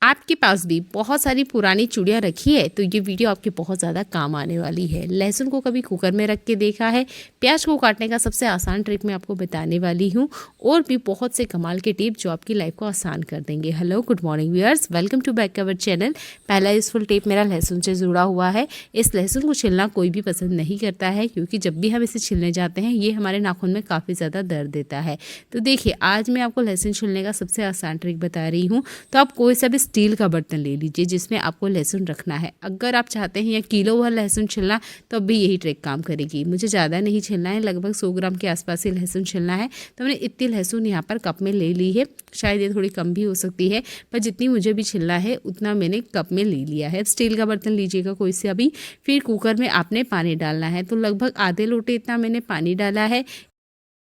आपके पास भी बहुत सारी पुरानी चूड़ियाँ रखी है तो ये वीडियो आपके बहुत ज़्यादा काम आने वाली है। लहसुन को कभी कुकर में रख के देखा है? प्याज को काटने का सबसे आसान ट्रिक मैं आपको बताने वाली हूँ और भी बहुत से कमाल के टिप जो आपकी लाइफ को आसान कर देंगे। Hello, good morning viewers, welcome to back our channel. पहला यूजफुल टिप मेरा लहसुन से जुड़ा हुआ है। इस लहसुन को छिलना कोई भी पसंद नहीं करता है क्योंकि जब भी हम इसे छिलने जाते हैं ये हमारे नाखून में काफ़ी ज़्यादा दर्द देता है। तो देखिए, आज मैं आपको लहसुन छिलने का सबसे आसान ट्रिक बता रही हूँ। तो आप कोई सा भी स्टील का बर्तन ले लीजिए जिसमें आपको लहसुन रखना है। अगर आप चाहते हैं या किलो भर लहसुन छिलना तो भी यही ट्रिक काम करेगी। मुझे ज़्यादा नहीं छिलना है, लगभग 100 ग्राम के आसपास ही लहसुन छिलना है। तो मैंने इतनी लहसुन यहाँ पर कप में ले ली है। शायद ये थोड़ी कम भी हो सकती है, पर जितनी मुझे भी छिलना है उतना मैंने कप में ले लिया है। स्टील का बर्तन लीजिएगा कोई से अभी। फिर कुकर में आपने पानी डालना है। तो लगभग आधे लोटे इतना मैंने पानी डाला है।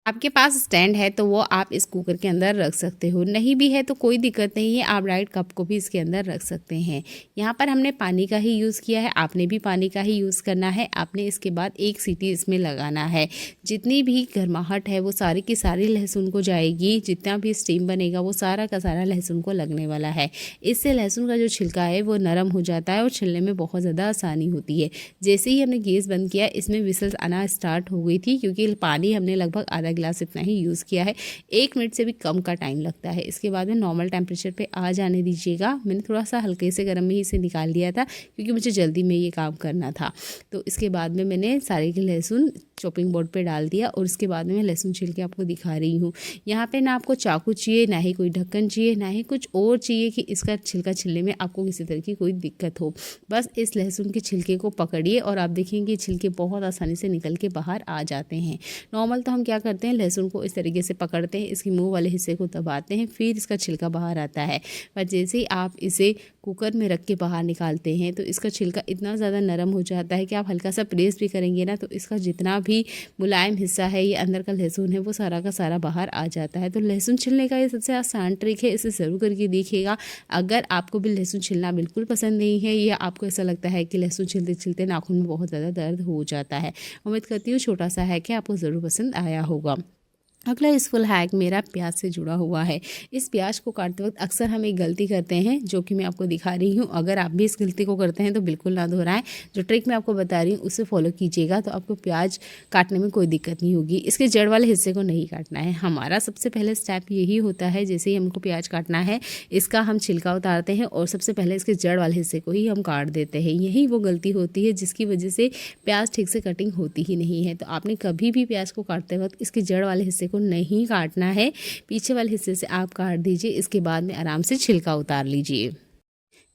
आपके पास स्टैंड है तो वो आप इस कुकर के अंदर रख सकते हो, नहीं भी है तो कोई दिक्कत नहीं है, आप डायरेक्ट कप को भी इसके अंदर रख सकते हैं। यहाँ पर हमने पानी का ही यूज़ किया है, आपने भी पानी का ही यूज़ करना है। आपने इसके बाद एक सीटी इसमें लगाना है। जितनी भी गर्माहट है वो सारी की सारी लहसुन को जाएगी। जितना भी स्टीम बनेगा वो सारा का सारा लहसुन को लगने वाला है। इससे लहसुन का जो छिलका है वो नरम हो जाता है और छिलने में बहुत ज़्यादा आसानी होती है। जैसे ही हमने गैस बंद किया इसमें विसल्स आना स्टार्ट हो गई थी क्योंकि पानी हमने लगभग आधा गिलास इतना ही यूज़ किया है। 1 मिनट से भी कम का टाइम लगता है। इसके बाद में नॉर्मल टेम्परेचर पे आ जाने दीजिएगा। मैंने थोड़ा सा हल्के से गर्म में ही इसे निकाल लिया था क्योंकि मुझे जल्दी में ये काम करना था। तो इसके बाद में मैंने सारे के लहसुन चॉपिंग बोर्ड पे डाल दिया और उसके बाद में मैं लहसुन छिल के आपको दिखा रही हूँ। यहाँ पे ना आपको चाकू चाहिए, ना ही कोई ढक्कन चाहिए, ना ही कुछ और चाहिए कि इसका छिलका छिलने में आपको किसी तरह की कोई दिक्कत हो। बस इस लहसुन के छिलके को पकड़िए और आप देखेंगे छिलके बहुत आसानी से निकल के बाहर आ जाते हैं। नॉर्मल तो हम क्या करते हैं, लहसुन को इस तरीके से पकड़ते हैं, इसकी मुंह वाले हिस्से को दबाते हैं, फिर इसका छिलका बाहर आता है। पर जैसे ही आप इसे कुकर में रख के बाहर निकालते हैं तो इसका छिलका इतना ज़्यादा नरम हो जाता है कि आप हल्का सा प्रेस भी करेंगे ना तो इसका जितना भी मुलायम हिस्सा है, ये अंदर का लहसुन है, वो सारा का सारा बाहर आ जाता है। तो लहसुन छिलने का ये सबसे आसान ट्रिक है, इसे ज़रूर करके देखिएगा। अगर आपको भी लहसुन छिलना बिल्कुल पसंद नहीं है या आपको ऐसा लगता है कि लहसुन छिलते छिलते नाखून में बहुत ज़्यादा दर्द हो जाता है, उम्मीद करती हूँ छोटा सा है कि आपको ज़रूर पसंद आया होगा। अगला यूज़फुल हैक मेरा प्याज से जुड़ा हुआ है। इस प्याज को काटते वक्त अक्सर हम एक गलती करते हैं जो कि मैं आपको दिखा रही हूँ। अगर आप भी इस गलती को करते हैं तो बिल्कुल ना दोहराएं। जो ट्रिक मैं आपको बता रही हूँ उसे फॉलो कीजिएगा तो आपको प्याज काटने में कोई दिक्कत नहीं होगी। इसके जड़ वाले हिस्से को नहीं काटना है। हमारा सबसे पहले स्टेप यही होता है, जैसे ही हमको प्याज काटना है इसका हम छिलका उतारते हैं और सबसे पहले इसके जड़ वाले हिस्से को ही हम काट देते हैं। यही वो गलती होती है जिसकी वजह से प्याज ठीक से कटिंग होती ही नहीं है। तो आपने कभी भी प्याज को काटते वक्त इसके जड़ वाले हिस्से को नहीं काटना है, पीछे वाले हिस्से से आप काट दीजिए। इसके बाद में आराम से छिलका उतार लीजिए।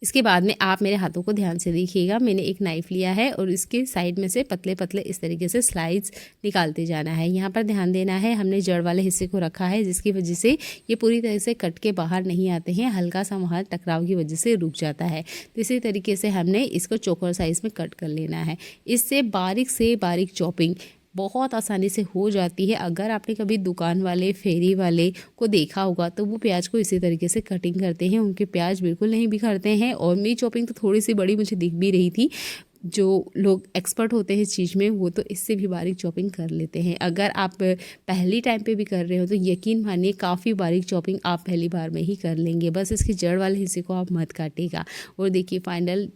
इसके बाद में आप मेरे हाथों को ध्यान से देखिएगा। मैंने एक नाइफ़ लिया है और इसके साइड में से पतले पतले इस तरीके से स्लाइड्स निकालते जाना है। यहाँ पर ध्यान देना है, हमने जड़ वाले हिस्से को रखा है जिसकी वजह से ये पूरी तरह से कट के बाहर नहीं आते हैं, हल्का सा वहाँ टकराव की वजह से रुक जाता है। तो इसी तरीके से हमने इसको चौकोर साइज़ में कट कर लेना है। इससे बारीक से बारीक चॉपिंग बहुत आसानी से हो जाती है। अगर आपने कभी दुकान वाले, फेरी वाले को देखा होगा तो वो प्याज को इसी तरीके से कटिंग करते हैं, उनके प्याज बिल्कुल नहीं बिखरते हैं। और मेरी चॉपिंग तो थोड़ी सी बड़ी मुझे दिख भी रही थी। जो लोग एक्सपर्ट होते हैं इस चीज़ में वो तो इससे भी बारीक चॉपिंग कर लेते हैं। अगर आप पहली टाइम पे भी कर रहे हो तो यकीन मानिए काफ़ी बारीक चॉपिंग आप पहली बार में ही कर लेंगे। बस इसके जड़ वाले हिस्से को आप मत काटिएगा। और देखिए फाइनल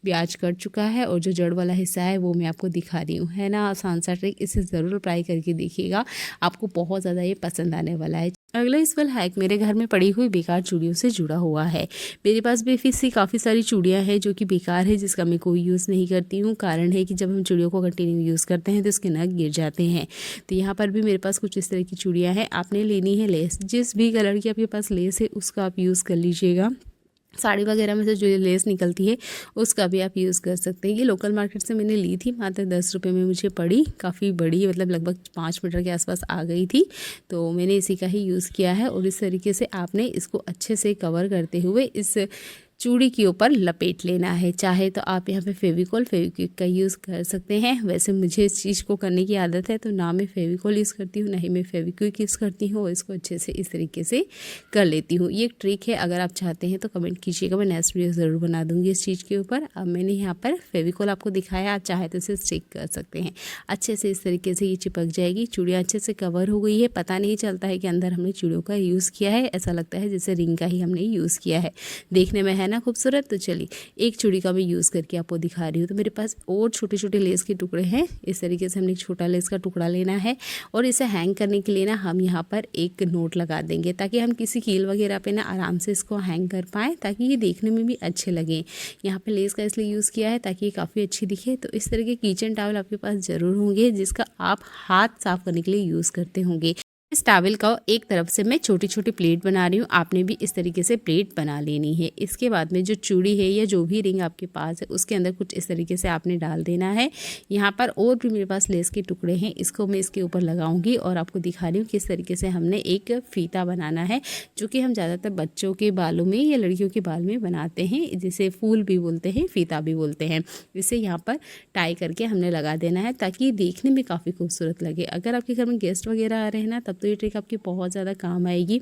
प्याज कट चुका है और जो जड़ वाला हिस्सा है वो मैं आपको दिखा रही हूँ। है ना आसान सा ट्रिक, इसे ज़रूर ट्राई करके देखिएगा, आपको बहुत ज़्यादा ये पसंद आने वाला है। अगला यूज़फुल हैक मेरे घर में पड़ी हुई बेकार चूड़ियों से जुड़ा हुआ है। मेरे पास बेफिज़ी काफ़ी सारी चूड़ियाँ हैं जो कि बेकार है, जिसका मैं कोई यूज़ नहीं करती हूँ। कारण है कि जब हम चूड़ियों को कंटिन्यू यूज़ करते हैं तो उसके नग गिर जाते हैं। तो यहाँ पर भी मेरे पास कुछ इस तरह की चूड़ियाँ हैं। आपने लेनी है लेस, जिस भी कलर की आपके पास लेस है उसका आप यूज़ कर लीजिएगा। साड़ी वगैरह में से जो लेस निकलती है उसका भी आप यूज़ कर सकते हैं। ये लोकल मार्केट से मैंने ली थी, मात्र 10 रुपये में मुझे पड़ी। काफ़ी बड़ी, मतलब लगभग 5 मीटर के आसपास आ गई थी। तो मैंने इसी का ही यूज़ किया है। और इस तरीके से आपने इसको अच्छे से कवर करते हुए इस चूड़ी के ऊपर लपेट लेना है। चाहे तो आप यहाँ पे फेविकॉल फेविक्विक का यूज़ कर सकते हैं। वैसे मुझे इस चीज़ को करने की आदत है, तो ना मैं फेविकॉल यूज़ करती हूँ, ना ही मैं फेविक्विक यूज़ करती हूँ, और इसको अच्छे से इस तरीके से कर लेती हूँ। ये एक ट्रिक है, अगर आप चाहते हैं तो कमेंट कीजिएगा, मैं नेक्स्ट वीडियो ज़रूर बना दूँगी इस चीज़ के ऊपर। अब मैंने यहाँ पर फेविकॉल आपको दिखाया, आप चाहे तो इसे स्टिक कर सकते हैं। अच्छे से इस तरीके से ये चिपक जाएगी। चूड़ियाँ अच्छे से कवर हो गई है, पता नहीं चलता है कि अंदर हमने चूड़ियों का यूज़ किया है, ऐसा लगता है जैसे रिंग का ही हमने यूज़ किया है। देखने में है ना खूबसूरत। तो चलिए एक चूड़ी का मैं यूज़ करके आपको दिखा रही हूँ। तो मेरे पास और छोटे छोटे लेस के टुकड़े हैं। इस तरीके से हमने एक छोटा लेस का टुकड़ा लेना है, और इसे हैंग करने के लिए ना हम यहाँ पर एक नोट लगा देंगे, ताकि हम किसी कील वगैरह पे ना आराम से इसको हैंग कर पाएँ, ताकि ये देखने में भी अच्छे लगें। यहाँ पे लेस का इसलिए यूज़ किया है ताकि ये काफ़ी अच्छी दिखे। तो इस तरह के किचन टॉवल आपके पास ज़रूर होंगे, जिसका आप हाथ साफ करने के लिए यूज़ करते होंगे। इस टॉवल का एक तरफ से मैं छोटी छोटी प्लेट बना रही हूँ, आपने भी इस तरीके से प्लेट बना लेनी है। इसके बाद में जो चूड़ी है या जो भी रिंग आपके पास है, उसके अंदर कुछ इस तरीके से आपने डाल देना है। यहाँ पर और भी मेरे पास लेस के टुकड़े हैं, इसको मैं इसके ऊपर लगाऊंगी और आपको दिखा रही हूँ किस तरीके से हमने एक फीता बनाना है, जो कि हम ज़्यादातर बच्चों के बालों में या लड़कियों के बाल में बनाते हैं, जिसे फूल भी बोलते हैं, फीता भी बोलते हैं। इसे यहाँ पर टाई करके हमने लगा देना है, ताकि देखने में काफ़ी खूबसूरत लगे। अगर आपके घर में गेस्ट वगैरह आ रहे हैं ना, तब तो ये ट्रिक आपकी बहुत ज़्यादा काम आएगी।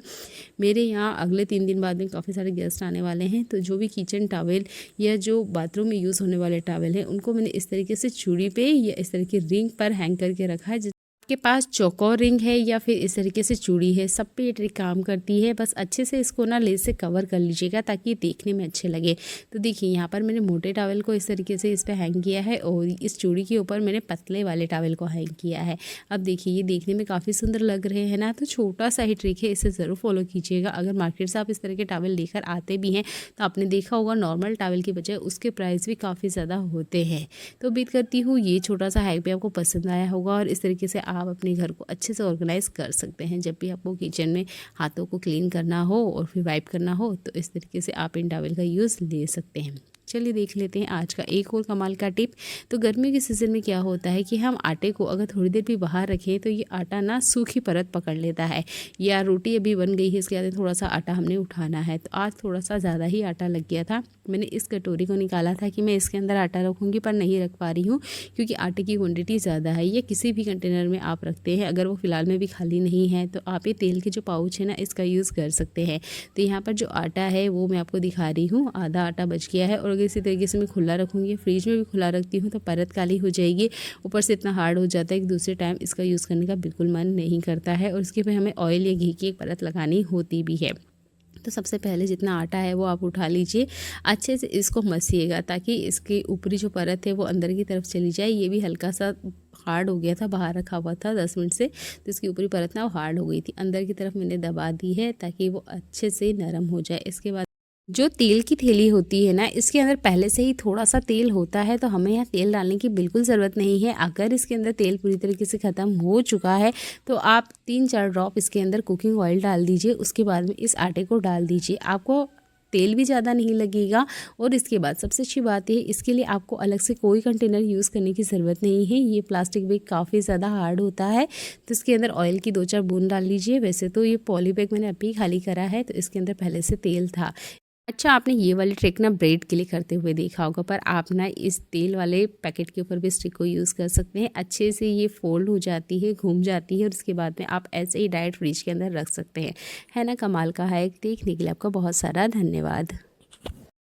मेरे यहाँ अगले 3 दिन बाद में काफ़ी सारे गेस्ट आने वाले हैं, तो जो भी किचन टॉवल या जो बाथरूम में यूज़ होने वाले टॉवल हैं, उनको मैंने इस तरीके से चूड़ी पे या इस तरह की रिंग पर हैंग करके रखा है। आपके पास चौकोर रिंग है या फिर इस तरीके से चूड़ी है, सब पे ये ट्रिक काम करती है। बस अच्छे से इसको ना लेस से कवर कर लीजिएगा, ताकि देखने में अच्छे लगे। तो देखिए यहाँ पर मैंने मोटे टॉवल को इस तरीके से इस पर हैंग किया है, और इस चूड़ी के ऊपर मैंने पतले वाले टॉवल को हैंग किया है। अब देखिए ये देखने में काफ़ी सुंदर लग रहे हैं ना। तो छोटा सा ही ट्रिक है, इसे ज़रूर फॉलो कीजिएगा। अगर मार्केट से आप इस तरह के टॉवल लेकर आते भी हैं, तो आपने देखा होगा नॉर्मल टॉवल की बजाय उसके प्राइस भी काफ़ी ज़्यादा होते हैं। तो उम्मीद करती हूँ ये छोटा सा हैक भी आपको पसंद आया होगा, और इस तरीके से आप अपने घर को अच्छे से ऑर्गेनाइज कर सकते हैं। जब भी आपको किचन में हाथों को क्लीन करना हो और फिर वाइप करना हो, तो इस तरीके से आप इन टॉवल का यूज़ ले सकते हैं। चलिए देख लेते हैं आज का एक और कमाल का टिप। तो गर्मियों के सीज़न में क्या होता है कि हम आटे को अगर थोड़ी देर भी बाहर रखें, तो ये आटा ना सूखी परत पकड़ लेता है, या रोटी अभी बन गई है, इसके बाद थोड़ा सा आटा हमने उठाना है। तो आज थोड़ा सा ज़्यादा ही आटा लग गया था। मैंने इस कटोरी को निकाला था कि मैं इसके अंदर आटा रखूँगी, पर नहीं रख पा रही हूँ, क्योंकि आटे की क्वान्टिटी ज़्यादा है। या किसी भी कंटेनर में आप रखते हैं, अगर वो फ़िलहाल में भी खाली नहीं है, तो आप ये तेल के जो पाउच है ना, इसका यूज़ कर सकते हैं। तो यहाँ पर जो आटा है वो मैं आपको दिखा रही हूँ, आधा आटा बच गया है। और अगर इसी तरीके से मैं खुला रखूँगी, फ्रिज में भी खुला रखती हूँ, तो परत काली हो जाएगी, ऊपर से इतना हार्ड हो जाता है कि दूसरे टाइम इसका यूज़ करने का बिल्कुल मन नहीं करता है। और इसके ऊपर हमें ऑयल या घी की एक परत लगानी होती भी है। तो सबसे पहले जितना आटा है वो आप उठा लीजिए, अच्छे से इसको मसिएगा, ताकि इसकी ऊपरी जो परत है वो अंदर की तरफ चली जाए। ये भी हल्का सा हार्ड हो गया था, बाहर रखा हुआ था 10 मिनट से, तो इसकी ऊपरी परत ना वो हार्ड हो गई थी। अंदर की तरफ मैंने दबा दी है, ताकि वो अच्छे से नरम हो जाए। इसके बाद जो तेल की थैली होती है ना, इसके अंदर पहले से ही थोड़ा सा तेल होता है, तो हमें यहाँ तेल डालने की बिल्कुल ज़रूरत नहीं है। अगर इसके अंदर तेल पूरी तरीके से ख़त्म हो चुका है, तो आप 3-4 ड्रॉप इसके अंदर कुकिंग ऑयल डाल दीजिए। उसके बाद में इस आटे को डाल दीजिए, आपको तेल भी ज़्यादा नहीं लगेगा। और इसके बाद सबसे अच्छी बात है, इसके लिए आपको अलग से कोई कंटेनर यूज़ करने की ज़रूरत नहीं है। ये प्लास्टिक बैग काफ़ी ज़्यादा हार्ड होता है, तो इसके अंदर ऑयल की 2-4 बूंद डाल लीजिए। वैसे तो ये पॉली बैग मैंने अभी खाली करा है, तो इसके अंदर पहले से तेल था। अच्छा, आपने ये वाली ट्रिक ना ब्रेड के लिए करते हुए देखा होगा, पर आप ना इस तेल वाले पैकेट के ऊपर भी इस ट्रिक को यूज़ कर सकते हैं। अच्छे से ये फोल्ड हो जाती है, घूम जाती है, और उसके बाद में आप ऐसे ही डायरेक्ट फ्रिज के अंदर रख सकते हैं। है ना कमाल का हैक। देखने के लिए आपका बहुत सारा धन्यवाद।